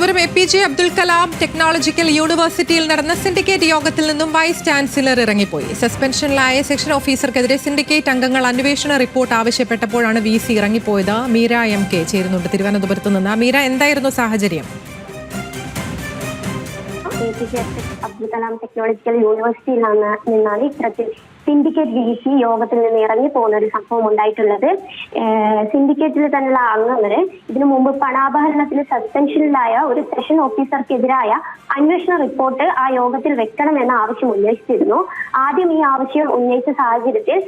Thiruvananthapuram APJ Abdul Kalam technological യൂണിവേഴ്സിറ്റിയിൽ നടന്ന syndicate യോഗത്തിൽ നിന്നും വൈസ് ചാൻസലർ ഇറങ്ങിപ്പോയി. സസ്പെൻഷനിലായ സെക്ഷൻ ഓഫീസർക്കെതിരെ സിൻഡിക്കേറ്റ് അംഗങ്ങൾ അന്വേഷണ റിപ്പോർട്ട് ആവശ്യപ്പെട്ടപ്പോഴാണ് VC ഇറങ്ങിപ്പോയത്. മീര MK ചേരുന്നുണ്ട് തിരുവനന്തപുരത്ത് നിന്ന്. മീര, എന്തായിരുന്നു സാഹചര്യം? APJ അബ്ദുൽ കലാം ടെക്നോളജിക്കൽ യൂണിവേഴ്സിറ്റിയിൽ നിന്നാണ് ഇത്തരത്തിൽ സിൻഡിക്കേറ്റ് VC യോഗത്തിൽ നിന്ന് ഇറങ്ങി പോകുന്ന ഒരു സംഭവം ഉണ്ടായിട്ടുള്ളത്. സിൻഡിക്കേറ്റിൽ തന്നെയുള്ള അംഗങ്ങൾ ഇതിനു മുമ്പ് പണാപഹരണത്തിൽ സസ്പെൻഷനിലായ ഒരു സെഷൻ ഓഫീസർക്കെതിരായ അന്വേഷണ റിപ്പോർട്ട് ആ യോഗത്തിൽ വെക്കണമെന്ന ആവശ്യം ഉന്നയിച്ചിരുന്നു. ആദ്യം ഈ ആവശ്യം ഉന്നയിച്ച സാഹചര്യത്തിൽ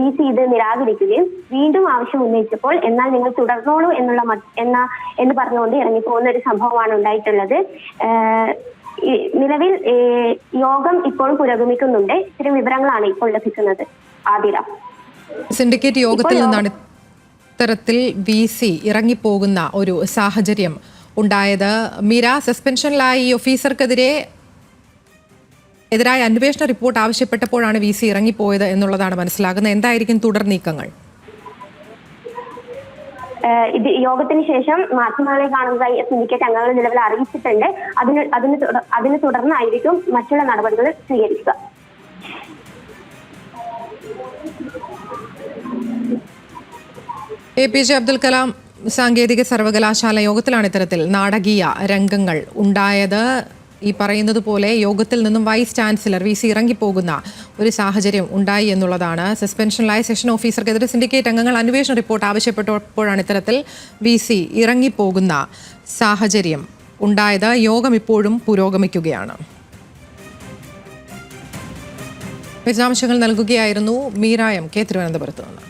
VC ഇത് നിരാകരിക്കുകയും വീണ്ടും ആവശ്യം ഉന്നയിച്ചപ്പോൾ എന്നാൽ നിങ്ങൾ തുടർന്നോളൂ എന്ന് പറഞ്ഞുകൊണ്ട് ഇറങ്ങിപ്പോകുന്ന ഒരു സംഭവമാണ് ഉണ്ടായിട്ടുള്ളത്. നിലവിൽ യോഗം ഇപ്പോൾ പുരോഗമിക്കുന്നുണ്ട്. ഇത്തരം വിവരങ്ങളാണ് ഇപ്പോൾ ലഭിക്കുന്നത്. ആതിര, സിൻഡിക്കേറ്റ് യോഗത്തിൽ നിന്നാണ് ഇത്തരത്തിൽ VC ഇറങ്ങിപ്പോകുന്ന ഒരു സാഹചര്യം ഉണ്ടായത്. മീര, സസ്പെൻഷനിലായ ഈ ഓഫീസർക്കെതിരായ അന്വേഷണ റിപ്പോർട്ട് ആവശ്യപ്പെട്ടപ്പോഴാണ് VC ഇറങ്ങിപ്പോയത് എന്നുള്ളതാണ് മനസ്സിലാകുന്നത്. എന്തായിരിക്കും തുടർ നീക്കങ്ങൾ? ഇത് യോഗത്തിന് ശേഷം മാധ്യമങ്ങളെ കാണുന്നതായി സിൻഡിക്കേറ്റ് അംഗങ്ങൾ നിലവിൽ അറിയിച്ചിട്ടുണ്ട്. അതിന് തുടർന്നായിരിക്കും മറ്റുള്ള നടപടികൾ സ്വീകരിക്കുക. APJ അബ്ദുൽ കലാം സാങ്കേതിക സർവകലാശാല യോഗത്തിലാണ് ഇത്തരത്തിൽ നാടകീയ രംഗങ്ങൾ ഉണ്ടായത്. ഈ പറയുന്നത് പോലെ യോഗത്തിൽ നിന്നും വൈസ് ചാൻസലർ VC ഇറങ്ങിപ്പോകുന്ന ഒരു സാഹചര്യം ഉണ്ടായി എന്നുള്ളതാണ്. സസ്പെൻഷനിലായ സെഷൻ ഓഫീസർക്കെതിരെ സിൻഡിക്കേറ്റ് അംഗങ്ങൾ അന്വേഷണ റിപ്പോർട്ട് ആവശ്യപ്പെട്ടപ്പോഴാണ് ഇത്തരത്തിൽ VC ഇറങ്ങിപ്പോകുന്ന സാഹചര്യം ഉണ്ടായത്. യോഗം ഇപ്പോഴും പുരോഗമിക്കുകയാണ്. വിശദാംശങ്ങൾ നൽകുകയായിരുന്നു മീര MK തിരുവനന്തപുരത്ത് നിന്ന്.